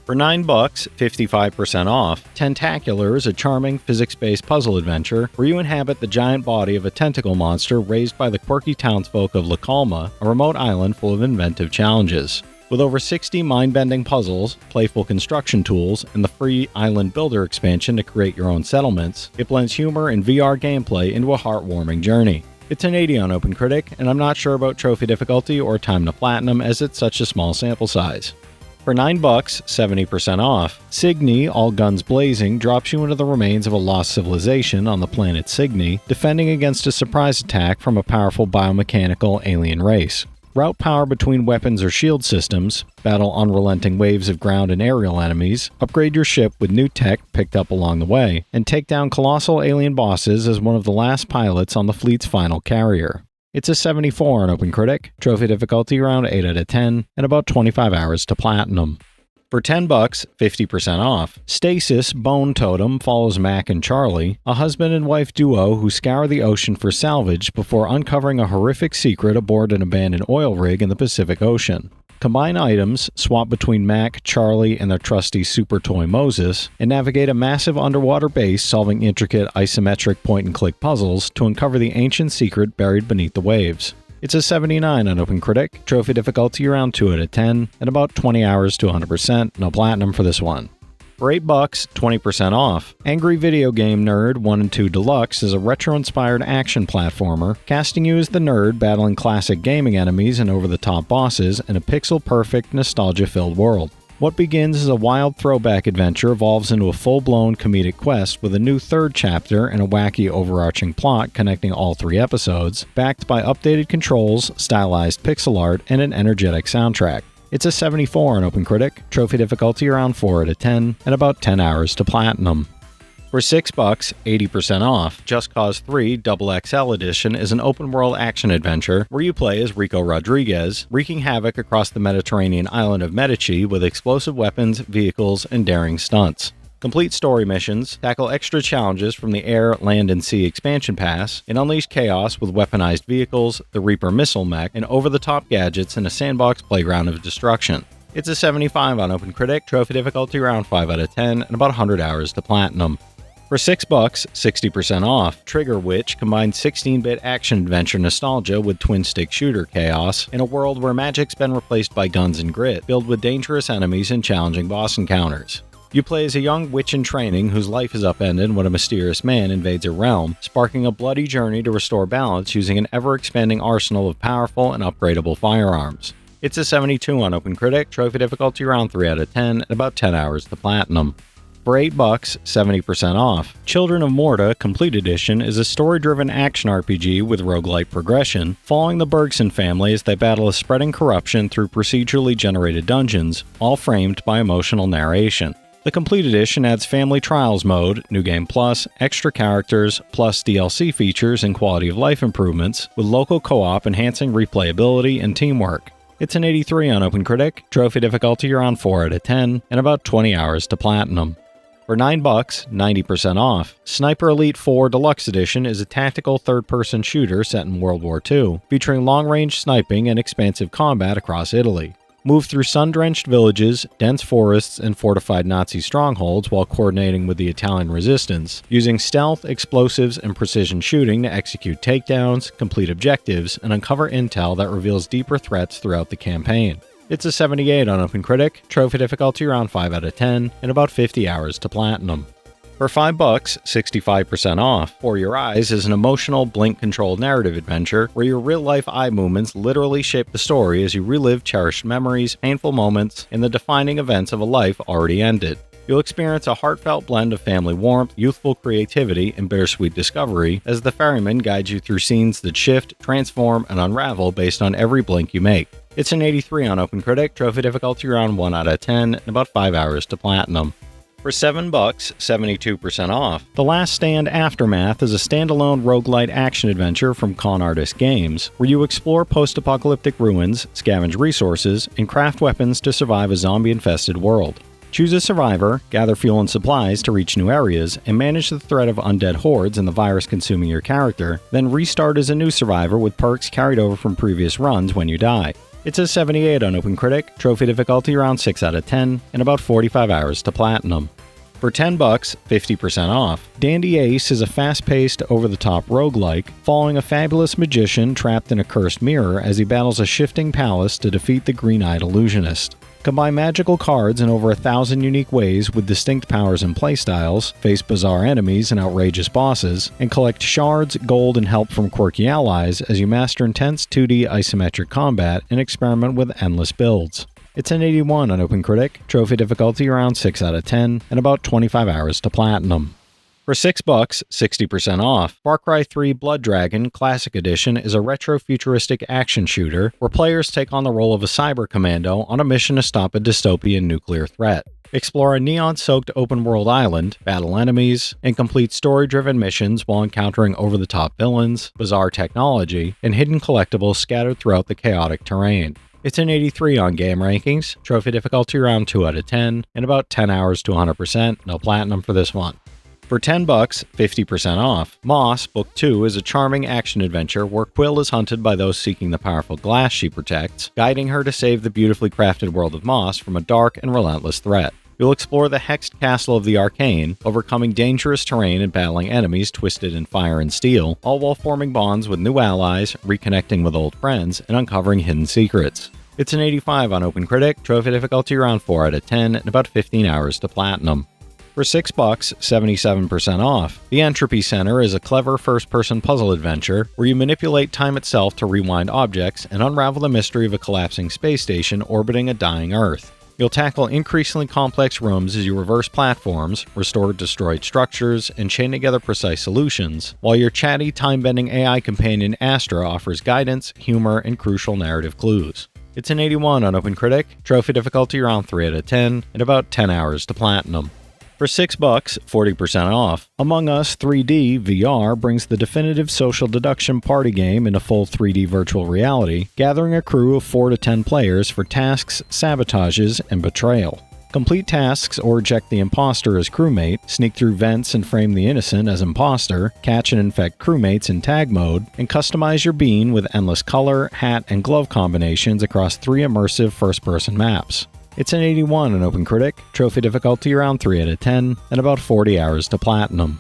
For $9, 55% off. Tentacular is a charming, physics-based puzzle adventure where you inhabit the giant body of a tentacle monster raised by the quirky townsfolk of La Calma, a remote island full of inventive challenges. With over 60 mind-bending puzzles, playful construction tools, and the free Island Builder expansion to create your own settlements, it blends humor and VR gameplay into a heartwarming journey. It's an 80 on OpenCritic, and I'm not sure about trophy difficulty or time to platinum as it's such a small sample size. For $9, 70% off, Cygni, All Guns Blazing, drops you into the remains of a lost civilization on the planet Cygni, defending against a surprise attack from a powerful biomechanical alien race. Route power between weapons or shield systems, battle unrelenting waves of ground and aerial enemies, upgrade your ship with new tech picked up along the way, and take down colossal alien bosses as one of the last pilots on the fleet's final carrier. It's a 74 on OpenCritic, trophy difficulty around 8 out of 10, and about 25 hours to platinum. For $10, 50% off, Stasis Bone Totem follows Mac and Charlie, a husband and wife duo who scour the ocean for salvage before uncovering a horrific secret aboard an abandoned oil rig in the Pacific Ocean. Combine items, swap between Mac, Charlie, and their trusty super toy Moses, and navigate a massive underwater base solving intricate isometric point-and-click puzzles to uncover the ancient secret buried beneath the waves. It's a 79 on OpenCritic, trophy difficulty around 2 out of 10, and about 20 hours to 100%, no platinum for this one. For $8, 20% off, Angry Video Game Nerd 1 and 2 Deluxe is a retro-inspired action platformer, casting you as the nerd battling classic gaming enemies and over-the-top bosses in a pixel-perfect, nostalgia-filled world. What begins as a wild throwback adventure evolves into a full-blown comedic quest with a new third chapter and a wacky overarching plot connecting all 3 episodes, backed by updated controls, stylized pixel art, and an energetic soundtrack. It's a 74 on OpenCritic, trophy difficulty around 4 out of 10, and about 10 hours to platinum. For $6, 80% off, Just Cause 3 XXL Edition is an open-world action-adventure where you play as Rico Rodriguez, wreaking havoc across the Mediterranean island of Medici with explosive weapons, vehicles, and daring stunts. Complete story missions, tackle extra challenges from the Air, Land, and Sea expansion pass, and unleash chaos with weaponized vehicles, the Reaper missile mech, and over-the-top gadgets in a sandbox playground of destruction. It's a 75 on OpenCritic, trophy difficulty around 5 out of 10, and about 100 hours to platinum. For $6, 60% off, Trigger Witch combines 16-bit action-adventure nostalgia with twin-stick shooter chaos in a world where magic's been replaced by guns and grit, filled with dangerous enemies and challenging boss encounters. You play as a young witch in training whose life is upended when a mysterious man invades her realm, sparking a bloody journey to restore balance using an ever-expanding arsenal of powerful and upgradable firearms. It's a 72 on OpenCritic, trophy difficulty around 3 out of 10, and about 10 hours to platinum. For $8, 70% off, Children of Morta Complete Edition is a story-driven action RPG with roguelike progression, following the Bergson family as they battle a spreading corruption through procedurally generated dungeons, all framed by emotional narration. The Complete Edition adds Family Trials mode, New Game Plus, extra characters, plus DLC features and quality of life improvements, with local co-op enhancing replayability and teamwork. It's an 83 on OpenCritic, trophy difficulty around 4 out of 10, and about 20 hours to platinum. For $9, 90% off, Sniper Elite 4 Deluxe Edition is a tactical third-person shooter set in World War II, featuring long-range sniping and expansive combat across Italy. Move through sun-drenched villages, dense forests, and fortified Nazi strongholds while coordinating with the Italian resistance, using stealth, explosives, and precision shooting to execute takedowns, complete objectives, and uncover intel that reveals deeper threats throughout the campaign. It's a 78 on OpenCritic, trophy difficulty around 5 out of 10, and about 50 hours to platinum. For $5, 65% off, For Your Eyes is an emotional, blink-controlled narrative adventure where your real-life eye movements literally shape the story as you relive cherished memories, painful moments, and the defining events of a life already ended. You'll experience a heartfelt blend of family warmth, youthful creativity, and bittersweet discovery as the ferryman guides you through scenes that shift, transform, and unravel based on every blink you make. It's an 83 on OpenCritic, trophy difficulty around 1 out of 10, and about 5 hours to platinum. For $7, 72% off, The Last Stand Aftermath is a standalone roguelite action-adventure from Con Artist Games, where you explore post-apocalyptic ruins, scavenge resources, and craft weapons to survive a zombie-infested world. Choose a survivor, gather fuel and supplies to reach new areas, and manage the threat of undead hordes and the virus consuming your character, then restart as a new survivor with perks carried over from previous runs when you die. It's a 78 on OpenCritic, trophy difficulty around 6 out of 10, and about 45 hours to platinum. For $10, 50% off, Dandy Ace is a fast-paced, over-the-top roguelike, following a fabulous magician trapped in a cursed mirror as he battles a shifting palace to defeat the green-eyed illusionist. Combine magical cards in over 1,000 unique ways with distinct powers and playstyles, face bizarre enemies and outrageous bosses, and collect shards, gold, and help from quirky allies as you master intense 2D isometric combat and experiment with endless builds. It's an 81 on OpenCritic, trophy difficulty around 6 out of 10, and about 25 hours to platinum. For $6, 60% off, Far Cry 3 Blood Dragon Classic Edition is a retro-futuristic action shooter where players take on the role of a cyber commando on a mission to stop a dystopian nuclear threat. Explore a neon-soaked open-world island, battle enemies, and complete story-driven missions while encountering over-the-top villains, bizarre technology, and hidden collectibles scattered throughout the chaotic terrain. It's an 83 on game rankings, trophy difficulty around 2 out of 10, and about 10 hours to 100%, no platinum for this one. For $10, 50% off, Moss Book 2 is a charming action-adventure where Quill is hunted by those seeking the powerful glass she protects, guiding her to save the beautifully crafted world of Moss from a dark and relentless threat. You'll explore the hexed castle of the Arcane, overcoming dangerous terrain and battling enemies twisted in fire and steel, all while forming bonds with new allies, reconnecting with old friends, and uncovering hidden secrets. It's an 85 on OpenCritic, trophy difficulty around 4 out of 10, and about 15 hours to platinum. For $6, 77% off, The Entropy Centre is a clever first-person puzzle adventure where you manipulate time itself to rewind objects and unravel the mystery of a collapsing space station orbiting a dying Earth. You'll tackle increasingly complex rooms as you reverse platforms, restore destroyed structures, and chain together precise solutions, while your chatty, time-bending AI companion Astra offers guidance, humor, and crucial narrative clues. It's an 81 on OpenCritic, trophy difficulty around 3 out of 10, and about 10 hours to platinum. For $6, 40% off, Among Us 3D VR brings the definitive social deduction party game into full 3D virtual reality, gathering a crew of 4 to 10 players for tasks, sabotages, and betrayal. Complete tasks or eject the imposter as crewmate, sneak through vents and frame the innocent as imposter, catch and infect crewmates in tag mode, and customize your bean with endless color, hat, and glove combinations across 3 immersive first-person maps. It's an 81 on OpenCritic, trophy difficulty around 3 out of 10, and about 40 hours to platinum.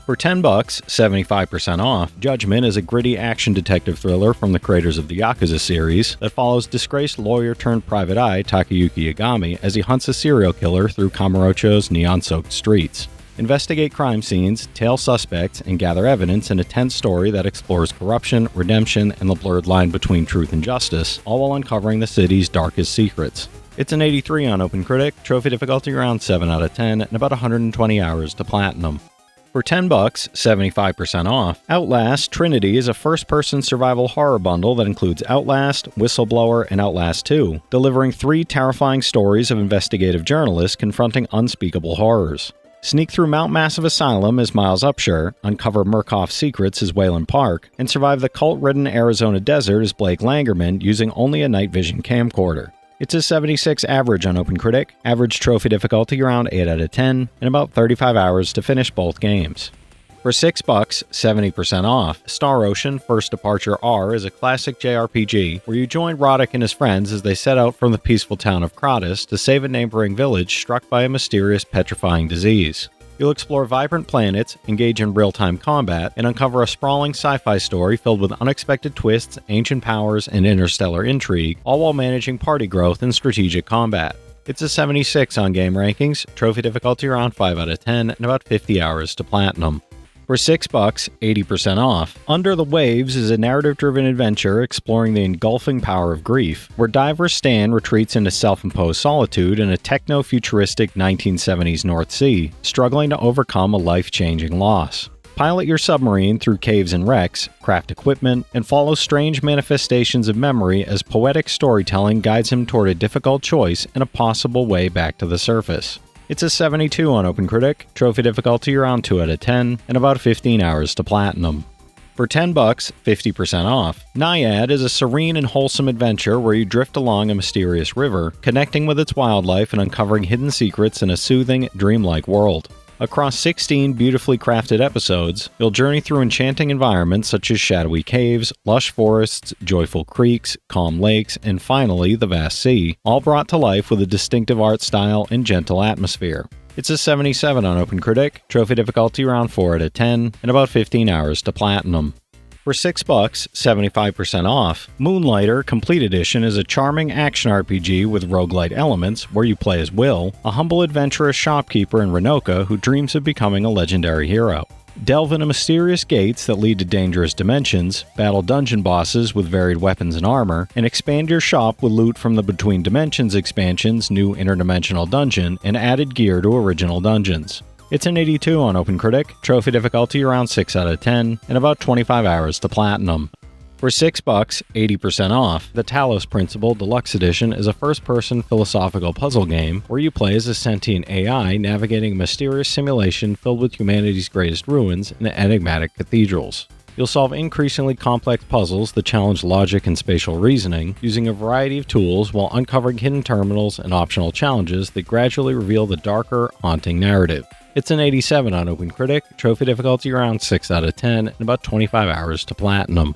For $10, 75% off, Judgment is a gritty action detective thriller from the creators of the Yakuza series that follows disgraced lawyer-turned-private eye Takayuki Yagami as he hunts a serial killer through Kamurocho's neon-soaked streets. Investigate crime scenes, tail suspects, and gather evidence in a tense story that explores corruption, redemption, and the blurred line between truth and justice, all while uncovering the city's darkest secrets. It's an 83 on OpenCritic, trophy difficulty around 7 out of 10, and about 120 hours to platinum. For $10, 75% off, Outlast Trinity is a first-person survival horror bundle that includes Outlast, Whistleblower, and Outlast 2, delivering 3 terrifying stories of investigative journalists confronting unspeakable horrors. Sneak through Mount Massive Asylum as Miles Upshur, uncover Murkoff's secrets as Wayland Park, and survive the cult-ridden Arizona desert as Blake Langerman using only a night vision camcorder. It's a 76 average on OpenCritic, average trophy difficulty around 8 out of 10, and about 35 hours to finish both games. For $6, 70% off, Star Ocean First Departure R is a classic JRPG where you join Roddick and his friends as they set out from the peaceful town of Kratos to save a neighboring village struck by a mysterious petrifying disease. You'll explore vibrant planets, engage in real-time combat, and uncover a sprawling sci-fi story filled with unexpected twists, ancient powers, and interstellar intrigue, all while managing party growth and strategic combat. It's a 76 on game rankings, trophy difficulty around 5 out of 10, and about 50 hours to platinum. For $6, 80% off, Under the Waves is a narrative-driven adventure exploring the engulfing power of grief, where diver Stan retreats into self-imposed solitude in a techno-futuristic 1970s North Sea, struggling to overcome a life-changing loss. Pilot your submarine through caves and wrecks, craft equipment, and follow strange manifestations of memory as poetic storytelling guides him toward a difficult choice and a possible way back to the surface. It's a 72 on OpenCritic, trophy difficulty around 2 out of 10, and about 15 hours to platinum. For $10, 50% off, Naiad is a serene and wholesome adventure where you drift along a mysterious river, connecting with its wildlife and uncovering hidden secrets in a soothing, dreamlike world. Across 16 beautifully crafted episodes, you'll journey through enchanting environments such as shadowy caves, lush forests, joyful creeks, calm lakes, and finally, the vast sea, all brought to life with a distinctive art style and gentle atmosphere. It's a 77 on OpenCritic, trophy difficulty around 4 out of 10, and about 15 hours to platinum. For $6, 75% off, Moonlighter Complete Edition is a charming action RPG with roguelite elements where you play as Will, a humble adventurous shopkeeper in Renoka who dreams of becoming a legendary hero. Delve into mysterious gates that lead to dangerous dimensions, battle dungeon bosses with varied weapons and armor, and expand your shop with loot from the Between Dimensions expansion's new interdimensional dungeon and added gear to original dungeons. It's an 82 on OpenCritic, trophy difficulty around 6 out of 10, and about 25 hours to platinum. For $6, 80% off, the Talos Principle Deluxe Edition is a first-person philosophical puzzle game where you play as a sentient AI navigating a mysterious simulation filled with humanity's greatest ruins and enigmatic cathedrals. You'll solve increasingly complex puzzles that challenge logic and spatial reasoning, using a variety of tools while uncovering hidden terminals and optional challenges that gradually reveal the darker, haunting narrative. It's an 87 on OpenCritic, trophy difficulty around 6 out of 10, and about 25 hours to platinum.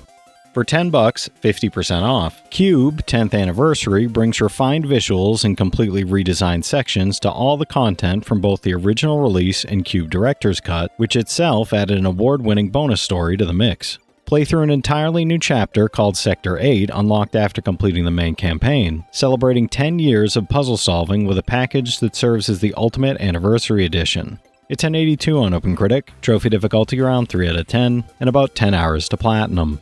For $10, 50% off, Cube 10th Anniversary brings refined visuals and completely redesigned sections to all the content from both the original release and Cube Director's Cut, which itself added an award-winning bonus story to the mix. Play through an entirely new chapter called Sector 8, unlocked after completing the main campaign, celebrating 10 years of puzzle solving with a package that serves as the ultimate anniversary edition. It's an 82 on OpenCritic, trophy difficulty around 3 out of 10, and about 10 hours to platinum.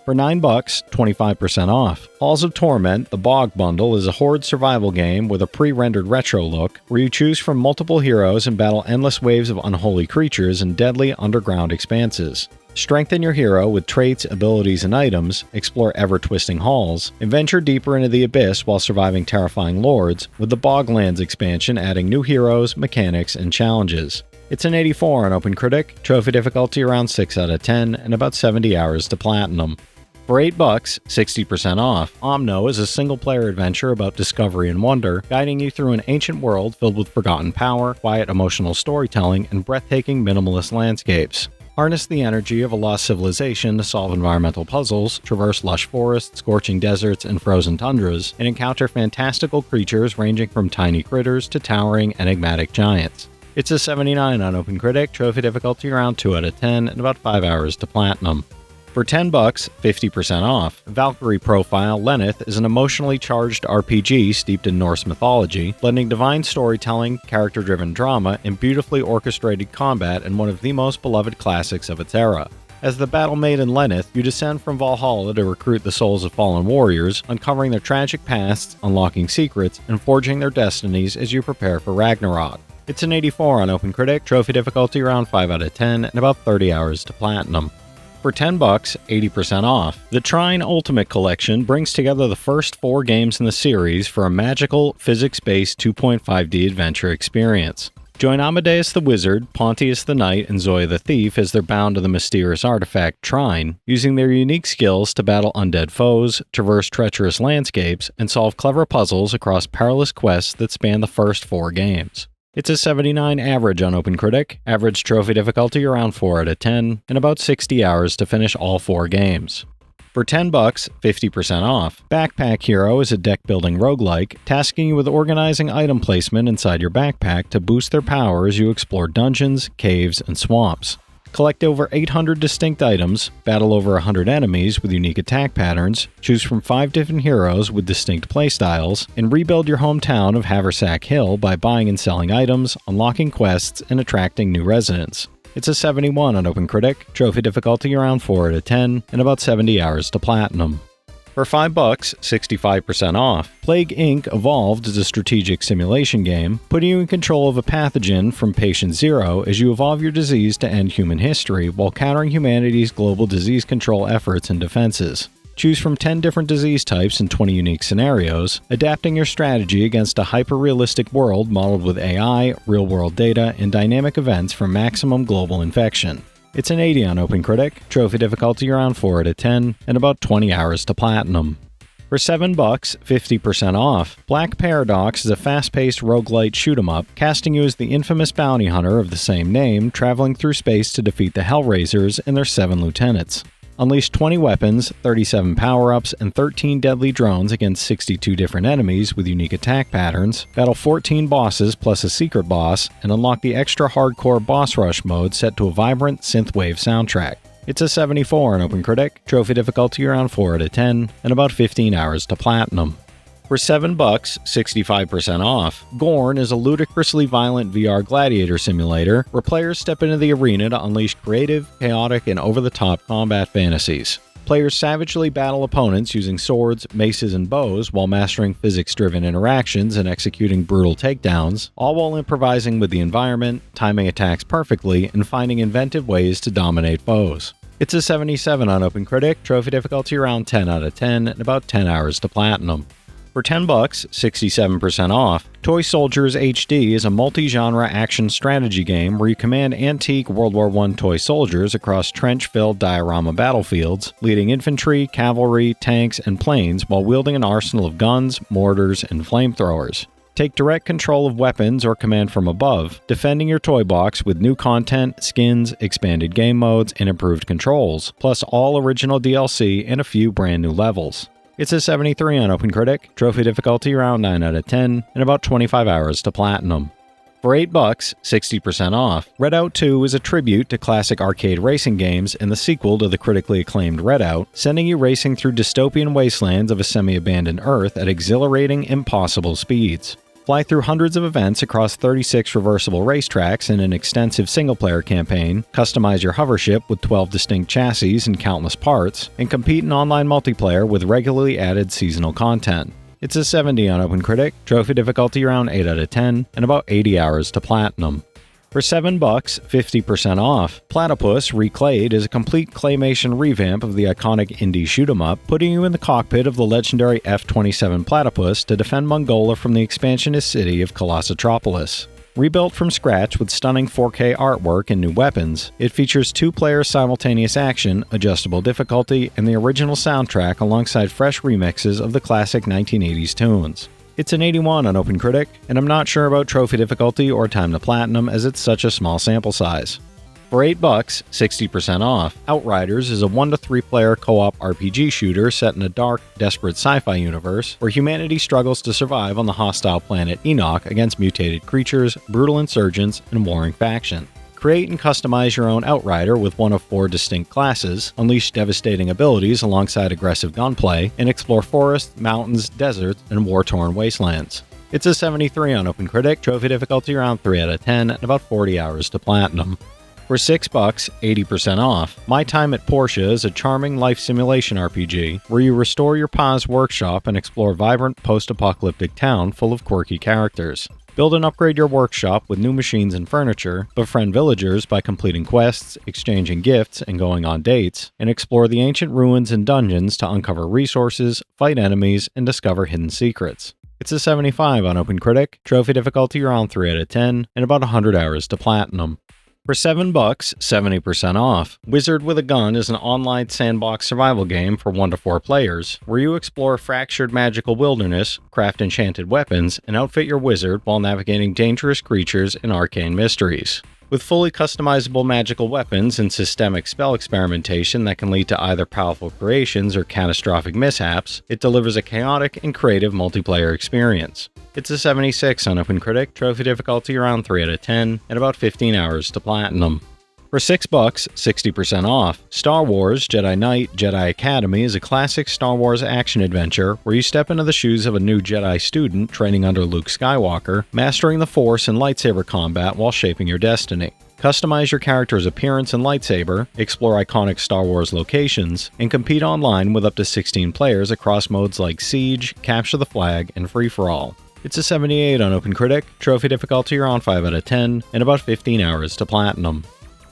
For $9, 25% off. Halls of Torment, the Bog Bundle, is a horde survival game with a pre-rendered retro look, where you choose from multiple heroes and battle endless waves of unholy creatures in deadly underground expanses. Strengthen your hero with traits, abilities, and items, explore ever-twisting halls, and venture deeper into the abyss while surviving terrifying lords, with the Boglands expansion adding new heroes, mechanics, and challenges. It's an 84 on OpenCritic, trophy difficulty around 6 out of 10, and about 70 hours to platinum. For $8, 60% off, Omno is a single-player adventure about discovery and wonder, guiding you through an ancient world filled with forgotten power, quiet emotional storytelling, and breathtaking minimalist landscapes. Harness the energy of a lost civilization to solve environmental puzzles, traverse lush forests, scorching deserts, and frozen tundras, and encounter fantastical creatures ranging from tiny critters to towering, enigmatic giants. It's a 79 on OpenCritic, trophy difficulty around 2 out of 10, and about 5 hours to platinum. For $10, 50% off, Valkyrie Profile Lenneth is an emotionally charged RPG steeped in Norse mythology, blending divine storytelling, character-driven drama, and beautifully orchestrated combat in one of the most beloved classics of its era. As the battle maiden Lenneth, you descend from Valhalla to recruit the souls of fallen warriors, uncovering their tragic pasts, unlocking secrets, and forging their destinies as you prepare for Ragnarok. It's an 84 on OpenCritic, trophy difficulty around 5 out of 10, and about 30 hours to platinum. For $10, 80% off. The Trine Ultimate Collection brings together the first 4 games in the series for a magical, physics-based 2.5D adventure experience. Join Amadeus the Wizard, Pontius the Knight, and Zoya the Thief as they're bound to the mysterious artifact Trine, using their unique skills to battle undead foes, traverse treacherous landscapes, and solve clever puzzles across perilous quests that span the first 4 games. It's a 79 average on OpenCritic, average trophy difficulty around 4 out of 10, and about 60 hours to finish all 4 games. For $10, 50% off, Backpack Hero is a deck-building roguelike, tasking you with organizing item placement inside your backpack to boost their power as you explore dungeons, caves, and swamps. Collect over 800 distinct items, battle over 100 enemies with unique attack patterns, choose from 5 different heroes with distinct playstyles, and rebuild your hometown of Haversack Hill by buying and selling items, unlocking quests, and attracting new residents. It's a 71 on OpenCritic, trophy difficulty around 4 out of 10, and about 70 hours to platinum. For $5, 65% off, Plague Inc. Evolved is a strategic simulation game, putting you in control of a pathogen from patient zero as you evolve your disease to end human history while countering humanity's global disease control efforts and defenses. Choose from 10 different disease types and 20 unique scenarios, adapting your strategy against a hyper-realistic world modeled with AI, real-world data, and dynamic events for maximum global infection. It's an 80 on OpenCritic, trophy difficulty around 4 out of 10, and about 20 hours to platinum. For $7, 50% off, Black Paradox is a fast-paced roguelite shoot-'em-up, casting you as the infamous bounty hunter of the same name, traveling through space to defeat the Hellraisers and their 7 lieutenants. Unleash 20 weapons, 37 power-ups, and 13 deadly drones against 62 different enemies with unique attack patterns, battle 14 bosses plus a secret boss, and unlock the extra hardcore boss rush mode set to a vibrant synthwave soundtrack. It's a 74 on OpenCritic, trophy difficulty around 4 out of 10, and about 15 hours to platinum. For For $7, 65% off. Gorn is a ludicrously violent VR gladiator simulator where players step into the arena to unleash creative, chaotic, and over-the-top combat fantasies. Players savagely battle opponents using swords, maces, and bows while mastering physics-driven interactions and executing brutal takedowns, all while improvising with the environment, timing attacks perfectly, and finding inventive ways to dominate foes. It's a 77 on OpenCritic, trophy difficulty around 10 out of 10, and about 10 hours to platinum. For $10, 67% off, Toy Soldiers HD is a multi-genre action strategy game where you command antique World War I toy soldiers across trench-filled diorama battlefields, leading infantry, cavalry, tanks, and planes while wielding an arsenal of guns, mortars, and flamethrowers. Take direct control of weapons or command from above, defending your toy box with new content, skins, expanded game modes, and improved controls, plus all original DLC and a few brand new levels. It's a 73 on OpenCritic, trophy difficulty around 9 out of 10, and about 25 hours to platinum. For $8, 60% off, Redout 2 is a tribute to classic arcade racing games and the sequel to the critically acclaimed Redout, sending you racing through dystopian wastelands of a semi-abandoned Earth at exhilarating, impossible speeds. Fly through hundreds of events across 36 reversible racetracks in an extensive single-player campaign, customize your hovership with 12 distinct chassis and countless parts, and compete in online multiplayer with regularly added seasonal content. It's a 70 on OpenCritic, trophy difficulty around 8 out of 10, and about 80 hours to platinum. For $7, 50% off, Platypus Reclayed is a complete claymation revamp of the iconic indie shoot-'em-up, putting you in the cockpit of the legendary F-27 Platypus to defend Mongolia from the expansionist city of Colossotropolis. Rebuilt from scratch with stunning 4K artwork and new weapons, it features 2-player simultaneous action, adjustable difficulty, and the original soundtrack alongside fresh remixes of the classic 1980s tunes. It's an 81 on OpenCritic, and I'm not sure about trophy difficulty or time to platinum as it's such a small sample size. For $8, 60% off, Outriders is a 1 to 3 player co-op RPG shooter set in a dark, desperate sci-fi universe where humanity struggles to survive on the hostile planet Enoch against mutated creatures, brutal insurgents, and warring faction. Create and customize your own Outrider with one of 4 distinct classes, unleash devastating abilities alongside aggressive gunplay, and explore forests, mountains, deserts, and war-torn wastelands. It's a 73 on OpenCritic, trophy difficulty around 3 out of 10, and about 40 hours to platinum. For $6, 80% off, My Time at Porsche is a charming life simulation RPG where you restore your pa's workshop and explore a vibrant post-apocalyptic town full of quirky characters. Build and upgrade your workshop with new machines and furniture, befriend villagers by completing quests, exchanging gifts, and going on dates, and explore the ancient ruins and dungeons to uncover resources, fight enemies, and discover hidden secrets. It's a 75 on OpenCritic, trophy difficulty around 3 out of 10, and about 100 hours to platinum. For $7, 70% off, Wizard with a Gun is an online sandbox survival game for 1 to 4 players, where you explore a fractured magical wilderness, craft enchanted weapons, and outfit your wizard while navigating dangerous creatures and arcane mysteries. With fully customizable magical weapons and systemic spell experimentation that can lead to either powerful creations or catastrophic mishaps, it delivers a chaotic and creative multiplayer experience. It's a 76 on OpenCritic, trophy difficulty around 3 out of 10, and about 15 hours to platinum. For $6, 60% off, Star Wars Jedi Knight Jedi Academy is a classic Star Wars action adventure where you step into the shoes of a new Jedi student training under Luke Skywalker, mastering the Force and lightsaber combat while shaping your destiny. Customize your character's appearance and lightsaber, explore iconic Star Wars locations, and compete online with up to 16 players across modes like Siege, Capture the Flag, and Free-for-All. It's a 78 on OpenCritic, trophy difficulty around 5 out of 10, and about 15 hours to platinum.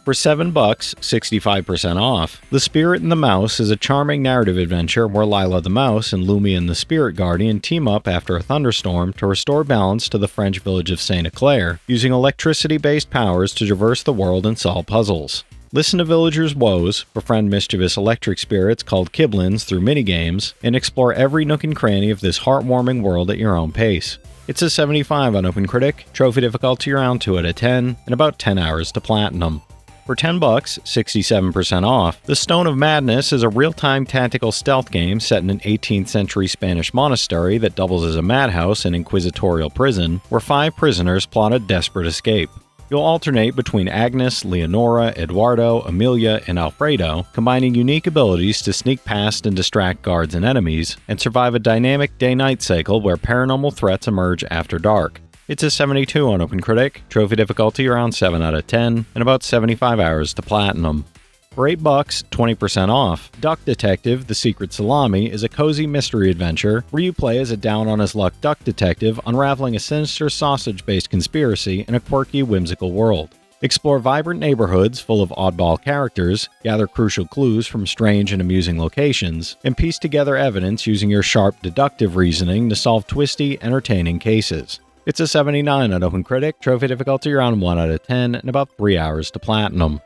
For $7, 65% off, The Spirit and the Mouse is a charming narrative adventure where Lila the Mouse and Lumion the Spirit Guardian team up after a thunderstorm to restore balance to the French village of Saint-Eclair, using electricity-based powers to traverse the world and solve puzzles. Listen to villagers' woes, befriend mischievous electric spirits called Kiblins through minigames, and explore every nook and cranny of this heartwarming world at your own pace. It's a 75 on OpenCritic, trophy difficulty around 2 out of 10, and about 10 hours to platinum. For $10, 67% off, The Stone of Madness is a real-time tactical stealth game set in an 18th century Spanish monastery that doubles as a madhouse and inquisitorial prison, where 5 prisoners plot a desperate escape. You'll alternate between Agnes, Leonora, Eduardo, Amelia, and Alfredo, combining unique abilities to sneak past and distract guards and enemies, and survive a dynamic day-night cycle where paranormal threats emerge after dark. It's a 72 on OpenCritic, trophy difficulty around 7 out of 10, and about 75 hours to platinum. For $8, 20% off, Duck Detective: The Secret Salami is a cozy mystery adventure where you play as a down-on-his-luck duck detective unraveling a sinister sausage-based conspiracy in a quirky, whimsical world. Explore vibrant neighborhoods full of oddball characters, gather crucial clues from strange and amusing locations, and piece together evidence using your sharp deductive reasoning to solve twisty, entertaining cases. It's a 79 on OpenCritic, trophy difficulty around 1 out of 10, and about 3 hours to platinum.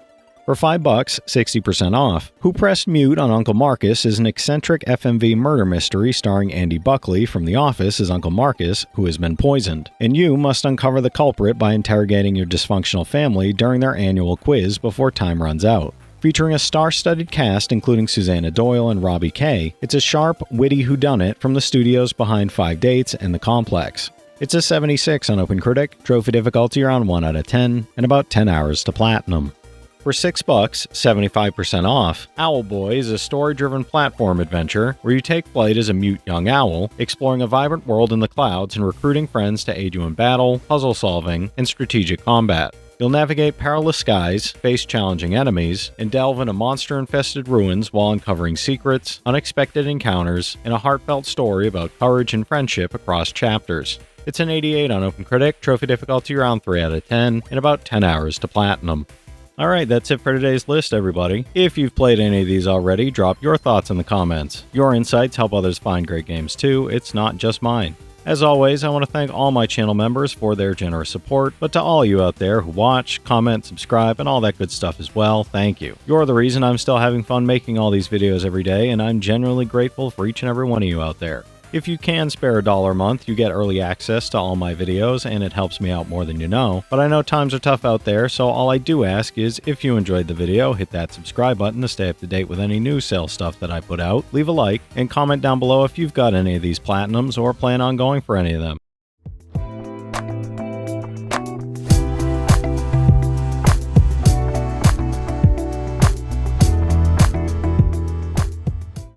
For $5, 60% off, Who Pressed Mute on Uncle Marcus is an eccentric FMV murder mystery starring Andy Buckley from The Office as Uncle Marcus, who has been poisoned, and you must uncover the culprit by interrogating your dysfunctional family during their annual quiz before time runs out. Featuring a star-studded cast including Susanna Doyle and Robbie Kay, it's a sharp, witty whodunit from the studios behind 5 Dates and The Complex. It's a 76 on OpenCritic, trophy difficulty around 1 out of 10, and about 10 hours to platinum. For $6, 75% off, Owlboy is a story-driven platform adventure where you take flight as a mute young owl, exploring a vibrant world in the clouds and recruiting friends to aid you in battle, puzzle solving, and strategic combat. You'll navigate perilous skies, face challenging enemies, and delve into monster-infested ruins while uncovering secrets, unexpected encounters, and a heartfelt story about courage and friendship across chapters. It's an 88 on OpenCritic, trophy difficulty around 3 out of 10, and about 10 hours to platinum. Alright, that's it for today's list, everybody. If you've played any of these already, drop your thoughts in the comments. Your insights help others find great games too, it's not just mine. As always, I want to thank all my channel members for their generous support, but to all you out there who watch, comment, subscribe, and all that good stuff as well, thank you. You're the reason I'm still having fun making all these videos every day, and I'm genuinely grateful for each and every one of you out there. If you can spare $1 a month, you get early access to all my videos, and it helps me out more than you know. But I know times are tough out there, so all I do ask is, if you enjoyed the video, hit that subscribe button to stay up to date with any new sale stuff that I put out, leave a like, and comment down below if you've got any of these platinums or plan on going for any of them.